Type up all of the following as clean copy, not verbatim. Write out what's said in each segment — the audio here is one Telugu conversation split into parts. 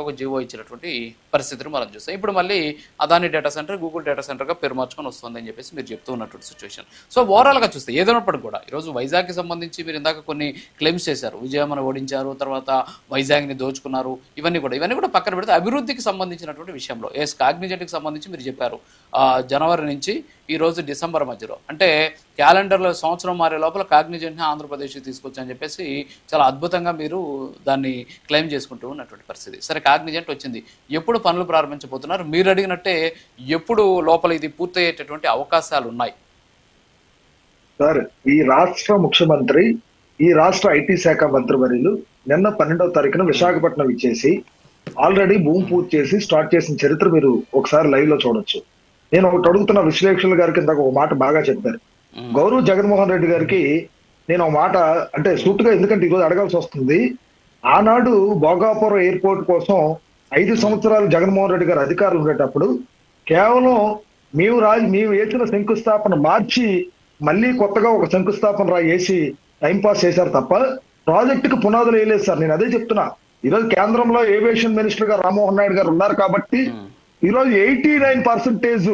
ఒక జీవో ఇచ్చినటువంటి పరిస్థితిని మనం చూస్తాం. ఇప్పుడు మళ్ళీ Adani data center Google data సెంటర్గా పేరు మార్చుకొని వస్తుంది అని చెప్పేసి మీరు చెప్తూ ఉన్నటువంటి సిచ్యువేషన్. సో ఓవరాల్గా చూస్తే ఏదైనప్పటికీ కూడా ఈరోజు వైజాగ్కి సంబంధించి మీరు ఇందాక కొన్ని క్లెయిమ్స్ చేశారు. విజయమ్మను ఓడించారు, తర్వాత వైజాగ్ని దోచుకున్నారు, ఇవన్నీ కూడా పక్కన పెడితే అభివృద్ధికి సంబంధించినటువంటి విషయంలో కాగ్నిజెంట్కి సంబంధించి మీరు చెప్పారు జనవరి నుంచి ఈ రోజు డిసెంబర్ మధ్యలో, అంటే క్యాలెండర్లో సంవత్సరం మారే లోపల కాగ్నిజెంట్ని ఆంధ్రప్రదేశ్కి తీసుకొచ్చని చెప్పేసి చాలా అద్భుతంగా మీరు దాన్ని క్లెయిమ్ చేసుకుంటూ ఉన్నటువంటి పరిస్థితి. సరే, కాగ్నిజెంట్ వచ్చింది, ఎప్పుడు పనులు ప్రారంభించబోతున్నారు? మీరు అడిగినట్టే ఎప్పుడు లోపల ఇది పూర్తయ్యేటటువంటి అవకాశాలు ఉన్నాయి? సార్, ఈ రాష్ట్ర ముఖ్యమంత్రి, ఈ రాష్ట్ర ఐటీ శాఖ మంత్రివర్యులు నిన్న 12వ తారీఖున విశాఖపట్నం ఇచ్చేసి ఆల్రెడీ భూమి పూర్తి చేసి స్టార్ట్ చేసిన చరిత్ర మీరు ఒకసారి లైవ్ లో చూడొచ్చు. నేను ఒకటి అడుగుతున్న విశ్లేషకుల గారికి ఇందాక ఒక మాట బాగా చెప్పారు. గౌరవ్ జగన్మోహన్ రెడ్డి గారికి నేను ఒక మాట అంటే సూటుగా, ఎందుకంటే ఈరోజు అడగాల్సి వస్తుంది. ఆనాడు భోగాపురం ఎయిర్పోర్ట్ కోసం 5 సంవత్సరాలు జగన్మోహన్ రెడ్డి గారు అధికారులు ఉండేటప్పుడు కేవలం మేము వేసిన శంకుస్థాపన మార్చి మళ్ళీ కొత్తగా ఒక శంకుస్థాపన వేసి టైంపాస్ చేశారు తప్ప ప్రాజెక్టుకి పునాదులు వేయలేదు సార్. నేను అదే చెప్తున్నా. ఈరోజు కేంద్రంలో ఏవియేషన్ మినిస్టర్ గా రామ్మోహన్ నాయుడు గారు ఉన్నారు కాబట్టి ఈరోజు 89%,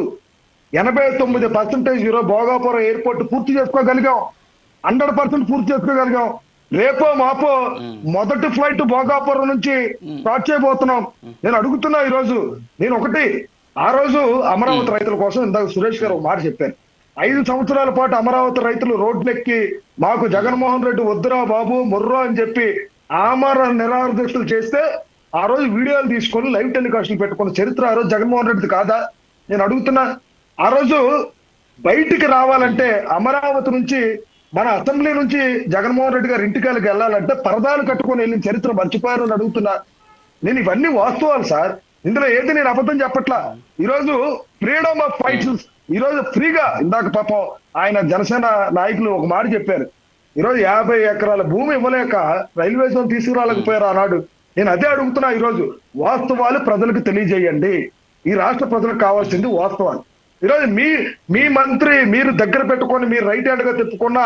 89% ఈరోజు భోగాపురం ఎయిర్పోర్ట్ పూర్తి చేసుకోగలిగాం. 100% పూర్తి చేసుకోగలిగాం. రేపో మాపో మొదటి ఫ్లైట్ భోగాపురం నుంచి స్టార్ట్ చేయబోతున్నాం. నేను అడుగుతున్నా ఈరోజు, నేను ఒకటి, ఆ రోజు అమరావతి రైతుల కోసం ఇందాక సురేష్ గారు ఒక మాట చెప్పారు. 5 సంవత్సరాల పాటు అమరావతి రైతులు రోడ్లెక్కి మాకు జగన్మోహన్ రెడ్డి వద్దురా బాబు మొర్రో అని చెప్పి ఆమర నిరాదీక్షలు చేస్తే ఆ రోజు వీడియోలు తీసుకొని లైవ్ టెలికాస్ట్లు పెట్టుకున్న చరిత్ర ఆ రోజు జగన్మోహన్ రెడ్డి కాదా? నేను అడుగుతున్నా. ఆ రోజు బయటికి రావాలంటే అమరావతి నుంచి మన అసెంబ్లీ నుంచి జగన్మోహన్ రెడ్డి గారు ఇంటికాలకి వెళ్ళాలంటే పరదాలు కట్టుకొని వెళ్ళిన చరిత్ర మర్చిపోయారని అడుగుతున్నా. నేను ఇవన్నీ వాస్తవాలు సార్, ఇందులో ఏది నేను అబద్ధం చెప్పట్లా. ఈరోజు ఫ్రీడమ్ ఆఫ్ ఫైట్స్ ఈరోజు ఫ్రీగా, ఇందాక పాపం ఆయన జనసేన నాయకులు ఒక మాట చెప్పారు. ఈరోజు 50 ఎకరాల భూమి ఇవ్వలేక రైల్వే జోన్ తీసుకురాలేకపోయారు ఆనాడు. నేను అదే అడుగుతున్నా. ఈరోజు వాస్తవాలు ప్రజలకు తెలియజేయండి. ఈ రాష్ట్ర ప్రజలకు కావాల్సింది వాస్తవాలు. ఈరోజు మీ మంత్రి మీరు దగ్గర పెట్టుకొని మీరు రైట్ హ్యాండ్ గా తెప్పుకున్న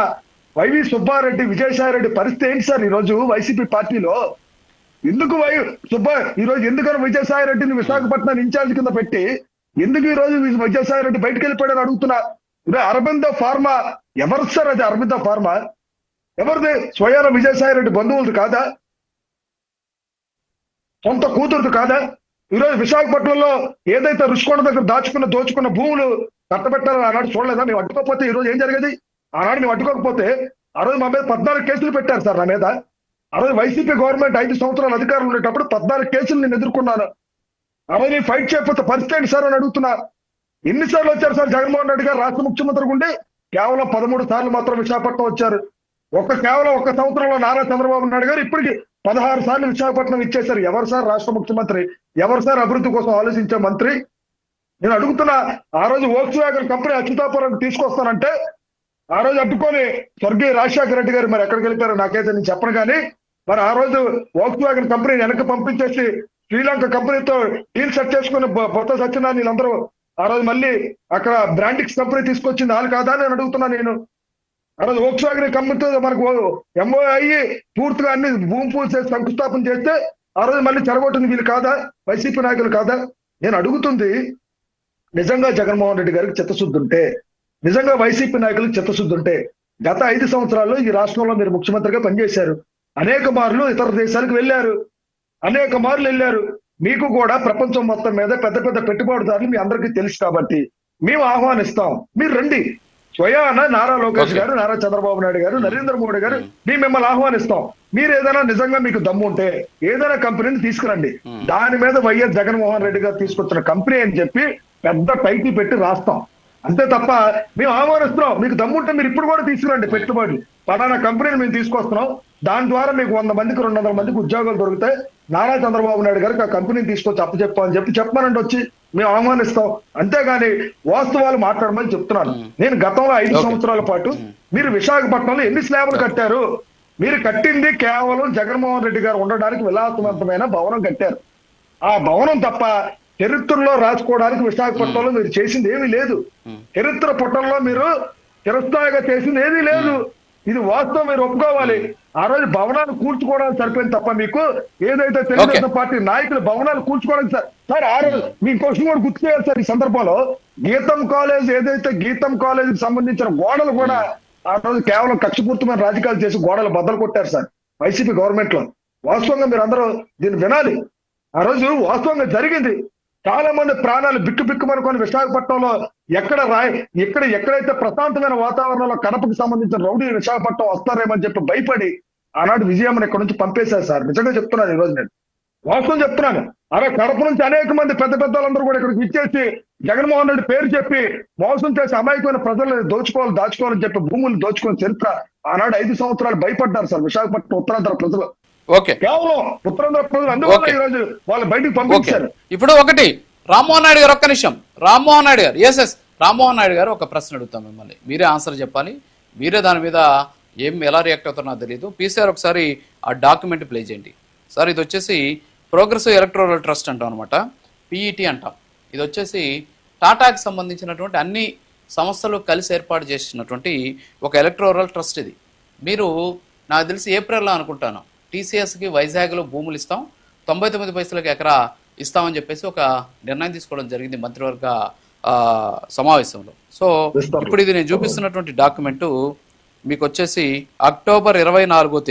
వైవి సుబ్బారెడ్డి, విజయసాయి రెడ్డి పరిస్థితి ఏంటి సార్? ఈరోజు వైసీపీ పార్టీలో ఎందుకు ఈరోజు ఎందుకని విజయసాయి రెడ్డిని విశాఖపట్నం ఇన్ఛార్జ్ కింద పెట్టి ఎందుకు ఈ రోజు విజయసాయి రెడ్డి బయటకు వెళ్ళిపోయాడని అడుగుతున్నా. ఈరోజు అరబిందో ఫార్మా ఎవరు సార్? అది అరబిందో ఫార్మా ఎవరిది? స్వయాన విజయసాయి రెడ్డి బంధువులది కాదా? సొంత కూతురుది కాదా? ఈరోజు విశాఖపట్నంలో ఏదైతే రుషికొండ దగ్గర దోచుకున్న భూములు కట్టబెట్టారని ఆనాడు చూడలేదా? మేము అడ్డుకోకపోతే ఈరోజు ఏం జరిగేది? ఆనాడు మేము అడ్డుకోకపోతే ఆ రోజు మా మీద 14 కేసులు పెట్టారు సార్ నా మీద. ఆ రోజు వైసీపీ గవర్నమెంట్ 5 సంవత్సరాలు అధికారులు ఉండేటప్పుడు 14 కేసులు నేను ఎదుర్కొన్నాను. ఆ రోజు నేను ఫైట్ చేయకపోతే పరిస్థితి ఏంటి సార్ అని అడుగుతున్నా. ఎన్నిసార్లు వచ్చారు సార్ జగన్మోహన్ రెడ్డి గారు రాష్ట్ర ముఖ్యమంత్రి ఉండి? కేవలం 13 సార్లు మాత్రం విశాఖపట్నం వచ్చారు. కేవలం 1 సంవత్సరంలో నారా చంద్రబాబు నాయుడు గారు ఇప్పటికి 16 సార్లు విశాఖపట్నం ఇచ్చేశారు. ఎవరు సార్ రాష్ట్ర ముఖ్యమంత్రి? ఎవరు సార్ అభివృద్ధి కోసం ఆలోచించే మంత్రి? నేను అడుగుతున్నా. ఆ రోజు వోక్స్వ్యాగన్ కంపెనీ అచ్యుతాపురం తీసుకొస్తానంటే ఆ రోజు అడ్డుకొని స్వర్గీయ రాజశేఖర రెడ్డి గారు మరి ఎక్కడికి వెళ్ళిపోయారో నాకైతే నేను చెప్పను కానీ, మరి ఆ రోజు వోక్స్వ్యాగన్ కంపెనీని వెనక్కి పంపించేసి శ్రీలంక కంపెనీతో డీల్ సెట్ చేసుకుని బొత్స సత్యనారాయణ వీళ్ళందరూ ఆ రోజు మళ్ళీ అక్కడ బ్రాండిక్స్ కంపెనీ తీసుకొచ్చింది వాళ్ళు కాదా అని అడుగుతున్నా నేను. ఆ రోజు వోక్స్వ్యాగన్ కంపెనీతో మనకు ఎంఓ అయ్యి పూర్తిగా అన్ని భూమి పూజ చేసి శంకుస్థాపన చేస్తే ఆ రోజు మళ్ళీ చెరగొట్టింది వీళ్ళు కాదా? వైసీపీ నాయకులు కాదా? నేను అడుగుతుంది, నిజంగా జగన్మోహన్ రెడ్డి గారికి చిత్తశుద్ధి ఉంటే, నిజంగా వైసీపీ నాయకులకు చిత్తశుద్ధి ఉంటే, గత 5 సంవత్సరాల్లో ఈ రాష్ట్రంలో మీరు ముఖ్యమంత్రిగా పనిచేశారు. అనేక మార్లు ఇతర దేశాలకు వెళ్ళారు, అనేక మార్లు వెళ్ళారు. మీకు కూడా ప్రపంచం మొత్తం మీద పెద్ద పెద్ద పెట్టుబడిదారులు మీ అందరికీ తెలుసు కాబట్టి మేము ఆహ్వానిస్తాం, మీరు రండి. స్వయాన నారా లోకేష్ గారు, నారా చంద్రబాబు నాయుడు గారు, నరేంద్ర మోడీ గారు మేము మిమ్మల్ని ఆహ్వానిస్తాం. మీరు ఏదైనా నిజంగా మీకు దమ్ము ఉంటే ఏదైనా కంపెనీని తీసుకురండి. దాని మీద వైఎస్ జగన్మోహన్ రెడ్డి గారు తీసుకొచ్చిన కంపెనీ అని చెప్పి పెద్ద టైటిల్ పెట్టి రాస్తాం. అంతే తప్ప మేము ఆహ్వానిస్తున్నాం, మీకు దమ్ముంటే మీరు ఇప్పుడు కూడా తీసుకురండి పెట్టుబడులు, పలానా కంపెనీని మేము తీసుకొస్తున్నాం, దాని ద్వారా మీకు 100 మందికి 200 మందికి ఉద్యోగాలు దొరుకుతాయి, నారా చంద్రబాబు నాయుడు గారికి ఆ కంపెనీని తీసుకొచ్చి అప్పచెప్పామని చెప్పమనండి, వచ్చి మేము ఆహ్వానిస్తాం. అంతేగాని వాస్తవాలు మాట్లాడమని చెప్తున్నాను. నేను గతంలో 5 సంవత్సరాల పాటు మీరు విశాఖపట్నంలో ఎన్ని స్లాబులు కట్టారు? మీరు కట్టింది కేవలం జగన్మోహన్ రెడ్డి గారు ఉండడానికి విలాసవంతమైన భవనం కట్టారు. ఆ భవనం తప్ప చరిత్రలో రాసుకోవడానికి విశాఖపట్నంలో మీరు చేసింది ఏమీ లేదు. చరిత్ర పుటంలో మీరు చిరస్థాయిగా చేసింది ఏమీ లేదు. ఇది వాస్తవం, మీరు ఒప్పుకోవాలి. ఆ రోజు భవనాలు కూల్చుకోవడానికి సరిపోయింది తప్ప మీకు ఏదైతే తెలుగుదేశం పార్టీ నాయకులు భవనాలు కూల్చుకోవడానికి సార్ ఆ రోజు మీ క్వశ్చన్ కూడా గుర్తు చేయాలి సార్. ఈ సందర్భంలో గీతం కాలేజ్ ఏదైతే గీతం కాలేజ్ కి సంబంధించిన గోడలు కూడా ఆ రోజు కేవలం కక్షపూర్తమైన రాజకీయాలు చేసి గోడలు బద్దలు కొట్టారు సార్ వైసీపీ గవర్నమెంట్ లో. వాస్తవంగా మీరు అందరూ దీన్ని వినాలి. ఆ రోజు వాస్తవంగా జరిగింది. చాలా మంది ప్రాణాలు బిక్కుమనుకొని విశాఖపట్నంలో ఎక్కడైతే ప్రశాంతమైన వాతావరణంలో కడపకు సంబంధించిన రౌడీ విశాఖపట్నం వస్తారేమని చెప్పి భయపడి ఆనాడు విజయమ్మని ఇక్కడ నుంచి పంపేశారు సార్. నిజంగా చెప్తున్నాను, ఈ రోజు నేను వాస్తవం చెప్తున్నాను. అరే కడప నుంచి అనేక మంది పెద్ద వాళ్ళందరూ కూడా ఇక్కడికి ఇచ్చేసి జగన్మోహన్ రెడ్డి పేరు చెప్పి మోసం చేసి అమాయకమైన ప్రజలను దాచుకోవాలని చెప్పి భూములు దోచుకోని చరిత్ర ఆనాడు 5 సంవత్సరాలు భయపడ్డారు సార్ విశాఖపట్నం ఉత్తరాంధ్ర ప్రజలు. ఓకే, కేవలం ఉత్తరాంధ్ర ప్రజలు అందువల్ల ఈ రోజు వాళ్ళు బయటకు పంపించారు. ఇప్పుడు ఒకటి రామ్మోహన్ నాయుడు గారు, ఒక్క నిమిషం. రామ్మోహన్ నాయుడు గారు, ఎస్ రామ్మోహన్ నాయుడు గారు, ఒక ప్రశ్న అడుగుతాం మిమ్మల్ని, మీరే ఆన్సర్ చెప్పాలి. మీరే దాని మీద ఎలా రియాక్ట్ అవుతారో నాకు తెలియదు. పీసీఆర్ ఒకసారి ఆ డాక్యుమెంట్ ప్లే చేయండి సార్. ఇది వచ్చేసి ప్రోగ్రెసివ్ ఎలక్టోరల్ ట్రస్ట్ అంటాం అనమాట, పిఈటి అంటాం. ఇది వచ్చేసి టాటాకి సంబంధించినటువంటి అన్ని సంస్థలు కలిసి ఏర్పాటు చేసినటువంటి ఒక ఎలక్టోరల్ ట్రస్ట్ ఇది. మీరు నాకు తెలిసి ఏప్రిల్లో అనుకుంటాను టీసీఎస్కి వైజాగ్లో భూములు ఇస్తాం, 99 పైసలకి ఎకరా ఇస్తామని చెప్పేసి ఒక నిర్ణయం తీసుకోవడం జరిగింది మంత్రివర్గ సమావేశంలో. సో ఇప్పుడు ఇది నేను చూపిస్తున్నటువంటి డాక్యుమెంటు మీకు వచ్చేసి అక్టోబర్ 24వ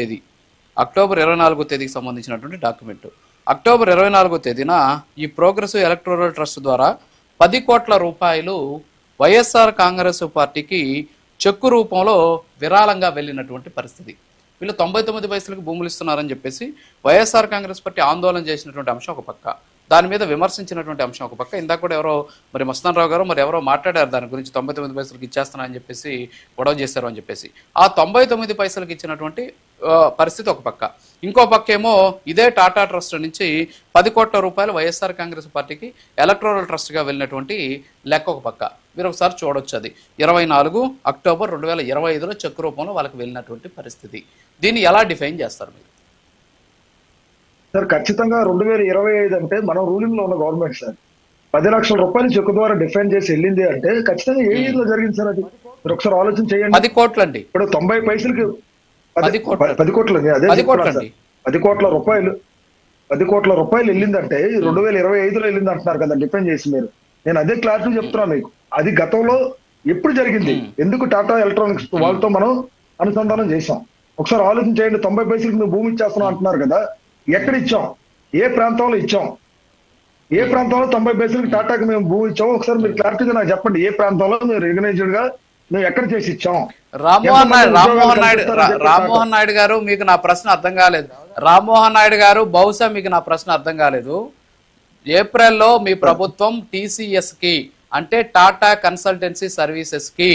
తేదీకి సంబంధించినటువంటి డాక్యుమెంటు. అక్టోబర్ 24వ తేదీన ఈ ప్రోగ్రెసివ్ ఎలక్టోరల్ ట్రస్ట్ ద్వారా 10 కోట్ల రూపాయలు వైఎస్ఆర్ కాంగ్రెస్ పార్టీకి చెక్కు రూపంలో విరాళంగా వెళ్ళినటువంటి పరిస్థితి. వీళ్ళు 99 పైసలకు భూములు ఇస్తున్నారని చెప్పేసి వైఎస్ఆర్ కాంగ్రెస్ పార్టీ ఆందోళన చేసినటువంటి అంశం ఒక పక్క, దాని మీద విమర్శించినటువంటి అంశం ఒక పక్క. ఇందాక కూడా ఎవరో మరి మస్తాన్ రావు గారు మరి ఎవరో మాట్లాడారు దాని గురించి, 99 పైసలకు ఇచ్చేస్తున్నారని చెప్పేసి గొడవ చేశారు అని చెప్పేసి. ఆ 99 పైసలకు ఇచ్చినటువంటి పరిస్థితి ఒక పక్క. ఇంకో పక్క ఏమో ఇదే టాటా ట్రస్ట్ నుంచి 10 కోట్ల రూపాయలు వైఎస్ఆర్ కాంగ్రెస్ పార్టీకి ఎలక్టోరల్ ట్రస్ట్గా వెళ్ళినటువంటి లెక్క ఒక పక్క. మీరు ఒకసారి చూడొచ్చు, అది 24 అక్టోబర్ 2025లో చెక్ రూపంలో వాళ్ళకి వెళ్ళినటువంటి పరిస్థితి. దీన్ని ఎలా డిఫైన్ చేస్తారు మీరు? సార్ ఖచ్చితంగా 2025 అంటే మనం రూలింగ్ లో ఉన్న గవర్నమెంట్ సార్ 10 లక్షల రూపాయలు చెక్కు ద్వారా డిఫైన్ చేసి వెళ్ళింది అంటే ఖచ్చితంగా ఏ ఇయర్ లో జరిగింది సార్ అది? మీరు ఒకసారి ఆలోచన చేయండి. 10 కోట్లు అండి. ఇప్పుడు 90 పైసలకి 10 కోట్లు అదే 10 కోట్ల రూపాయలు వెళ్ళిందంటే 2025లో వెళ్ళింది అంటున్నారు కదా డిఫైన్ చేసి. మీరు నేను అదే క్లారిటీ చెప్తున్నాను మీకు. అది గతంలో ఎప్పుడు జరిగింది, ఎందుకు టాటా ఎలక్ట్రానిక్స్ వాళ్ళతో మనం అనుసంధానం చేశాం. ఒకసారి ఆలోచన చేయండి. 90 పైసలకి మేము భూమి ఇచ్చేస్తున్నాం అంటున్నారు కదా, ఎక్కడ ఇచ్చాం, ఏ ప్రాంతంలో ఇచ్చాం, ఏ ప్రాంతంలో 90 పైసలకి టాటాకి మేము భూమి ఇచ్చాం? ఒకసారి మీరు క్లారిటీగా నాకు చెప్పండి. ఏ ప్రాంతంలో మేము రికగ్నైజ్డ్ గా మేము ఎక్కడ చేసి ఇచ్చాం? రామ్మోహన్ నాయుడు గారు, మీకు నా ప్రశ్న అర్థం కాలేదు. రామ్మోహన్ నాయుడు గారు, బహుశా మీకు నా ప్రశ్న అర్థం కాలేదు. ఏప్రిల్లో మీ ప్రభుత్వం టీసీఎస్ కి అంటే టాటా కన్సల్టెన్సీ సర్వీసెస్ కి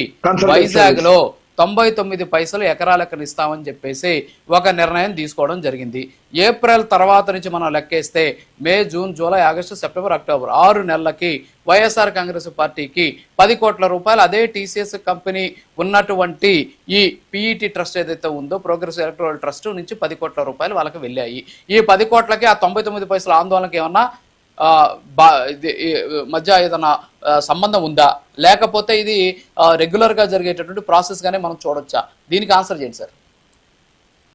వైజాగ్ లో 99 పైసలు ఎకరాలెక్కన ఇస్తామని చెప్పేసి ఒక నిర్ణయం తీసుకోవడం జరిగింది. ఏప్రిల్ తర్వాత నుంచి మనం లెక్కేస్తే May, June, July, August, September, October 6 నెలలకి వైఎస్ఆర్ కాంగ్రెస్ పార్టీకి 10 కోట్ల రూపాయలు అదే టీసీఎస్ కంపెనీ ఉన్నటువంటి ఈ పిఈటి ట్రస్ట్ ఏదైతే ఉందో ప్రోగ్రెసివ్ ఎలక్టోరల్ ట్రస్ట్ నుంచి 10 కోట్ల రూపాయలు వాళ్ళకి వెళ్ళాయి. ఈ 10 కోట్లకి ఆ 99 పైసల ఆందోళనకి ఏమన్నా మధ్య ఏదైనా సంబంధం ఉందా, లేకపోతే ఇది రెగ్యులర్ గా జరిగేటటువంటి ప్రాసెస్ గానే మనం చూడొచ్చా? దీనికి ఆన్సర్ చేయండి సార్.